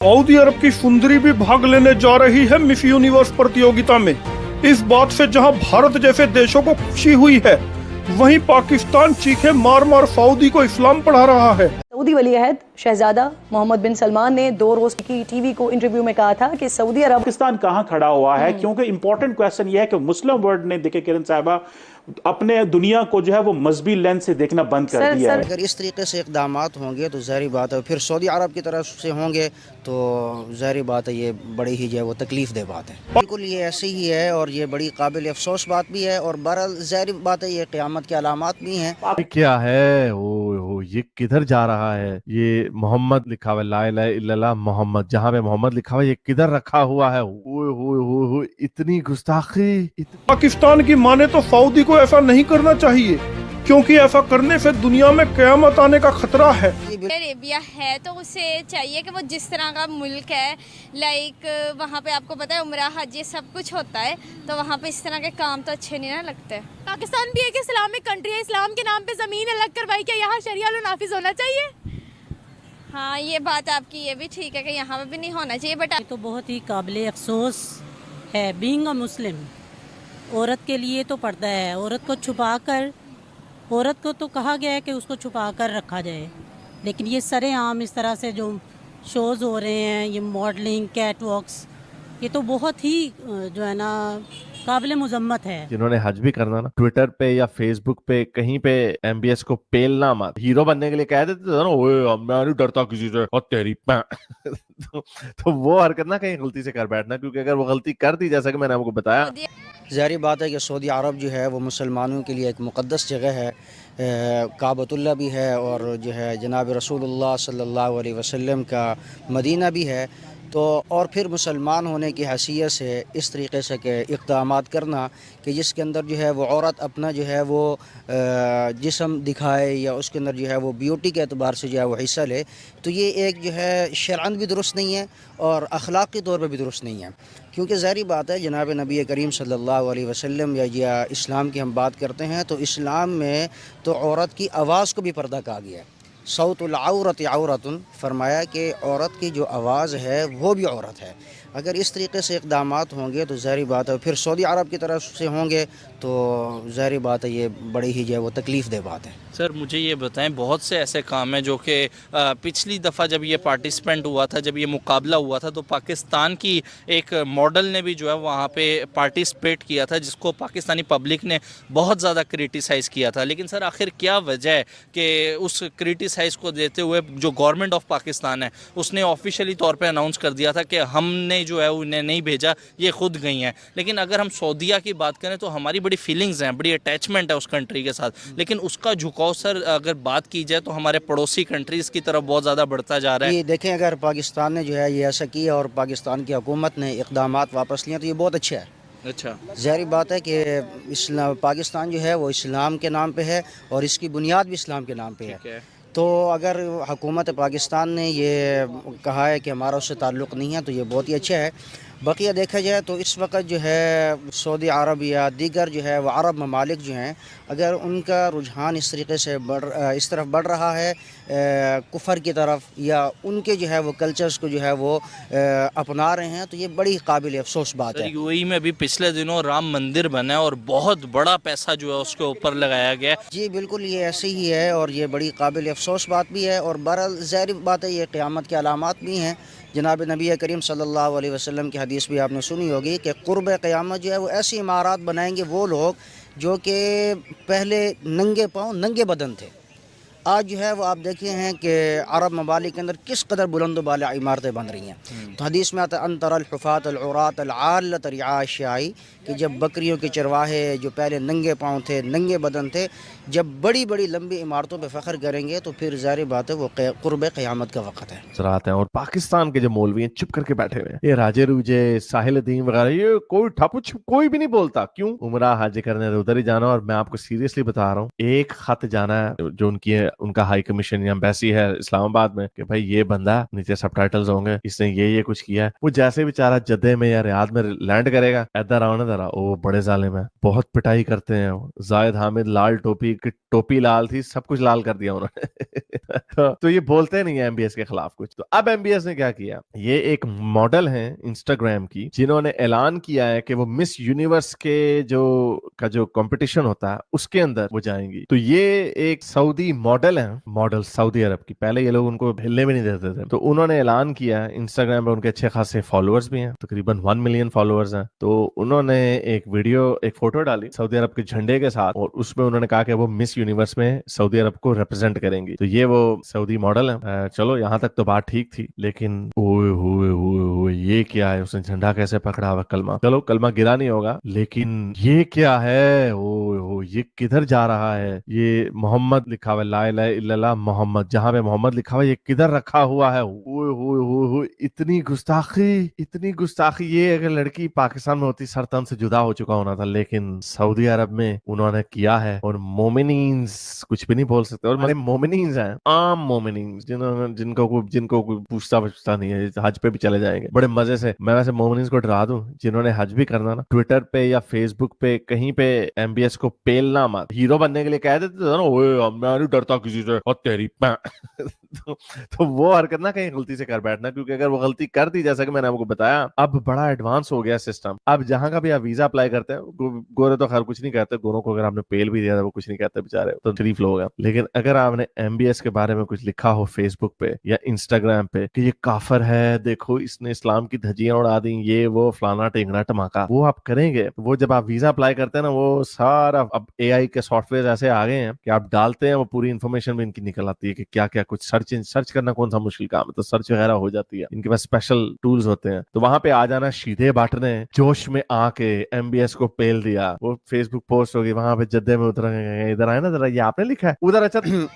Saudi अरब की सुंदरी भी भाग लेने जा रही है मिस यूनिवर्स प्रतियोगिता में। इस बात से जहां भारत जैसे देशों को खुशी हुई है, वहीं पाकिस्तान चीखे मार मार सऊदी को इस्लाम पढ़ा रहा है। सऊदी वली अहद शहजादा मोहम्मद बिन सलमान ने 2 रोज की टीवी को इंटरव्यू में कहा था कि सऊदी अरब पाकिस्तान कहाँ खड़ा हुआ है, क्योंकि इंपॉर्टेंट क्वेश्चन ये है कि मुस्लिम वर्ल्ड ने, देखिए किरण साहिबा, अपने दुनिया को जो है वो मजहबी लेंस से देखना बंद कर दिया है। अगर इस तरीके से इक़दामात होंगे तो ज़ाहिर बात है, फिर सऊदी अरब की तरफ से होंगे तो ज़ाहिर बात है ये बड़ी ही जो है वो तकलीफ दह बात है। बिल्कुल ये ऐसे ही है और ये बड़ी काबिल अफसोस बात भी है और बहरहाल ज़ाहिर बात है ये क़यामत के अलामात भी हैं। क्या है ओ ये किधर जा रहा है? ये मोहम्मद लिखा हुआ, ला इलाहा इल्लल्लाह मोहम्मद, जहाँ पे मोहम्मद लिखा हुआ ये किधर रखा हुआ है? ओए इतनी गुस्ताखी। पाकिस्तान की माने तो सऊदी को ऐसा नहीं करना चाहिए, क्योंकि ऐसा करने से दुनिया में क़यामत आने का खतरा है। अरेबिया है तो उसे चाहिए कि वो जिस तरह का मुल्क है, लाइक वहाँ पे आपको पता है उम्रा हज ये सब कुछ होता है, तो वहाँ पे इस तरह के काम तो अच्छे नहीं ना लगते। पाकिस्तान भी एक इस्लामिक कंट्री है, इस्लाम के नाम पे ज़मीन अलग करवाई, क्या यहाँ शरिया नाफिज होना चाहिए? हाँ ये बात आपकी ये भी ठीक है कि यहाँ पे भी नहीं होना चाहिए, बट ये तो बहुत ही काबिल अफसोस है। बीइंग अ मुस्लिम, औरत के लिए तो पर्दा है, औरत को छुपा कर, औरत को तो कहा गया है कि उसको छुपा कर रखा जाए, लेकिन ये सरेआम इस तरह से जो शोज़ हो रहे हैं, ये मॉडलिंग, कैट वॉक्स, ये तो बहुत ही जो है ना काबिल मुजम्मत है। जिन्होंने हज भी करना ना, ट्विटर पे या फेसबुक पे कहीं पे एमबीएस को पेलना मत, हीरो बनने के लिए कह देते थे ना, ओए मैं नहीं डरता किसी से, और तेरी तो वो हरकत ना कहीं गलती से कर बैठना, क्योंकि अगर वो गलती कर दी, जैसा कि मैंने आपको बताया, ज़ाहिर बात है कि सऊदी अरब जो है वो मुसलमानों के लिए एक मुक़द्दस जगह है, काबतुल्लाह भी है और जो है जनाब रसूलुल्लाह सल्लल्लाहु अलैहि वसल्लम का मदीना भी है। तो और फिर मुसलमान होने की हैसियत से इस तरीके से के इक़दामात करना कि जिसके अंदर जो है वो औरत अपना जो है वो जिस्म दिखाए या उसके अंदर जो है वो ब्यूटी के एतबार से जो है वो हिस्सा ले, तो ये एक जो है शरअन भी दुरुस्त नहीं है और अखलाक़ी तौर पर भी दुरुस्त नहीं है। क्योंकि ज़ाहिर बात है जनाब नबी करीम सल्लल्लाहु अलैहि वसल्लम या इस्लाम की हम बात करते हैं तो इस्लाम में तो औरत की आवाज़ को भी पर्दा कहा गया है। सौतुल औरत औरतुन, फरमाया कि औरत की जो आवाज़ है वो भी औरत है। अगर इस तरीके से इक़दामात होंगे तो ज़ाहिर बात है, फिर सऊदी अरब की तरफ से होंगे तो ज़ाहिर बात है ये बड़ी ही जो है वो तकलीफ़ दह बात है। सर मुझे ये बताएं, बहुत से ऐसे काम हैं जो कि पिछली दफ़ा जब ये पार्टिसिपेंट हुआ था, जब ये मुकाबला हुआ था, तो पाकिस्तान की एक मॉडल ने भी जो है वहाँ पे पार्टिसिपेट किया था, जिसको पाकिस्तानी पब्लिक ने बहुत ज़्यादा क्रिटिसाइज़ किया था। लेकिन सर आखिर क्या वजह है कि उस क्रिटिसाइज़ को देते हुए जो गवर्नमेंट ऑफ पाकिस्तान है उसने ऑफिशियली तौर पर अनाउंस कर दिया था कि हमने जो है उन्हें नहीं भेजा, ये खुद गई हैं। लेकिन अगर हम सऊदीया की बात करें तो हमारी बड़ी फीलिंग्स हैं, बड़ी अटैचमेंट है उस कंट्री के साथ, लेकिन उसका झुकाव सर अगर बात की जाए तो हमारे पड़ोसी कंट्रीज़ की तरफ बहुत ज़्यादा बढ़ता जा रहा है। ये देखें, अगर पाकिस्तान ने जो है ये ऐसा किया और पाकिस्तान की हुकूमत ने इक़दामात वापस लिए तो ये बहुत अच्छा है। अच्छा, ज़ाहिर बात है कि इस्लाम पाकिस्तान जो है वो इस्लाम के नाम पे है और इसकी बुनियाद भी इस्लाम के नाम पे है। तो अगर हुकूमत पाकिस्तान ने ये कहा है कि हमारा उससे ताल्लुक़ नहीं है तो ये बहुत ही अच्छा है। बकिया देखा जाए तो इस वक्त जो है सऊदी अरब या दीगर जो है वो अरब ममालिक जो हैं, अगर उनका रुझान इस तरीके से इस तरफ बढ़ रहा है कुफर की तरफ, या उनके जो है वो कल्चर्स को जो है वो अपना रहे हैं, तो ये बड़ी काबिल अफसोस बात है। यूएई में भी पिछले दिनों राम मंदिर बना है और बहुत बड़ा पैसा जो है उसके ऊपर लगाया गया है। जी बिल्कुल ये ऐसे ही है और ये बड़ी काबिल अफसोस बात भी है और बहरहाल ज़ाहिर बात है ये क़यामत के अलामात भी हैं। जनाब नबी करीम सल्लल्लाहु अलैहि वसल्लम की हदीस भी आपने सुनी होगी कि क़ुर्ब क़यामत जो है वो ऐसी इमारत बनाएंगे वो लोग जो कि पहले नंगे पाँव नंगे बदन थे। आज जो है वो आप देखे हैं कि अरब ममालिक के अंदर किस कदर बुलंद बाला इमारतें बन रही हैं। तो हदीस में आता है अंतर अलहुफ़ात अलउरात अलआलत रियाशाई, कि जब बकरियों के चरवाहे जो पहले नंगे पाँव थे, नंगे बदन थे, जब बड़ी बड़ी लंबी इमारतों पे फ़ख्र करेंगे तो फिर ज़ाहिर बात है वो क़ुर्ब क़यामत का वक़्त है। सराहत है। और पाकिस्तान के जो मौलवी हैं चुप करके बैठे हुए हैं, ये राजे रूजे साहिलुद्दीन वगैरह, ये कोई ठपुच कोई भी नहीं बोलता। क्यों? उमरा हज करने तो उधर ही जाना। और मैं आपको सीरियसली बता रहा हूँ, एक खत जाना है जो उनकी ان کا ہائی کمیشن یا ایمبیسی ہے اسلام آباد میں کہ بھائی یہ بندہ نیچے سب ٹائٹلز ہوں گے, اس نے یہ کچھ کیا ہے. وہ جیسے بیچارہ جدے میں یا ریاض میں لینڈ کرے گا, ادھر آؤ نا ذرا, وہ بڑے ظالم ہے, بہت پٹائی کرتے ہیں. زاہد حامد لال ٹوپی کی ٹوپی لال تھی, سب کچھ لال کر دیا انہوں نے. تو یہ بولتے نہیں ہیں ایم بی ایس کے خلاف کچھ. تو اب ایم بی ایس نے کیا کیا, یہ ایک ماڈل ہیں انسٹاگرام کی جنہوں نے اعلان کیا ہے کہ وہ مس یونیورس کے جو کمپٹیشن ہوتا ہے اس کے اندر وہ جائیں گی. تو یہ ایک سعودی ماڈل ہے, ماڈل سعودی عرب کی. پہلے یہ لوگ ان کو ہلنے بھی نہیں دیتے تھے. تو انہوں نے اعلان کیا, انسٹاگرام پہ ان کے اچھے خاصے فالوورز بھی ہیں, تقریباً 1 ملین فالوورز ہیں. تو انہوں نے ایک ویڈیو, ایک فوٹو ڈالی سعودی عرب کے جھنڈے کے ساتھ, اور اس میں انہوں نے کہا کہ وہ مس یونیورس میں سعودی عرب کو ریپرزینٹ کریں گی. تو یہ وہ سعودی ماڈل ہے. چلو یہاں تک تو بات ٹھیک تھی, لیکن اوئے یہ کیا ہے, اس نے جھنڈا کیسے پکڑا ہوا, کلمہ, چلو کلمہ گرا نہیں ہوگا, لیکن یہ کیا ہے, یہ کدھر جا رہا ہے, یہ محمد لکھا ہوا, لا الہ الا اللہ محمد, جہاں پہ محمد لکھا ہوا یہ کدھر رکھا ہوا ہے. اتنی گستاخی. یہ اگر لڑکی پاکستان میں ہوتی سر تن سے جدا ہو چکا ہونا تھا, لیکن سعودی عرب میں انہوں نے کیا ہے. اور مومنینز کچھ بھی نہیں بول سکتے, اور ہمارے مومنینز ہیں, عام مومنینز جن کو کوئی پوچھتا نہیں ہے, حج پہ بھی چلے جائیں گے بڑے مزے سے. میں ویسے مومنینز کو ڈرا دوں, جنہوں نے حج بھی کرنا نا, ٹویٹر پہ یا فیس بک پہ کہیں پہ ایم بی ایس کو پیلنا مت. ہیرو بننے کے لیے کہہ دیتے تھے نا, میں نہیں ڈرتا کسی سے, اور تیری تو وہ حرکت نہ کہیں غلطی سے کر بیٹھنا, کیونکہ اگر وہ غلطی کر دی, جیسا کہ میں نے آپ کو بتایا, اب بڑا ایڈوانس ہو گیا سسٹم. اب جہاں کا بھی آپ ویزا اپلائی کرتے ہیں, گورے تو خیر کچھ نہیں کہتے, گوروں کو اگر آپ نے پیل بھی دیا تھا وہ کچھ نہیں کہتے بیچارے, تو شریف لوگ ہیں. لیکن اگر آپ نے ایم بی ایس کے بارے میں کچھ لکھا ہو فیس بک پہ یا انسٹاگرام پہ کہ یہ کافر ہے, دیکھو اس نے اسلام کی دھجیاں اڑا دی, یہ وہ فلانا ٹینگنا ٹماکا, وہ آپ کریں گے, وہ جب آپ ویزا اپلائی کرتے ہیں نا, وہ سارا اب اے آئی کے سافٹ ویئر ایسے آ گئے ہیں کہ آپ ڈالتے ہیں, وہ پوری انفارمیشن بھی ان کی نکل آتی ہے کہ کیا کیا کچھ سرچ کرنا کون سا مشکل کام ہے, تو سرچ وغیرہ ہو جاتی ہے. ان کے پاس اسپیشل ٹولز ہوتے ہیں. تو وہاں پہ آ جانا, شیدے بٹ نے جوش میں آ کے ایم بی ایس کو پیل دیا. وہ فیس بک پوسٹ ہوگی, وہاں پہ جدے میں ادھر آئے نا ذرا, یہ آپ نے لکھا ہے ادھر, اچھا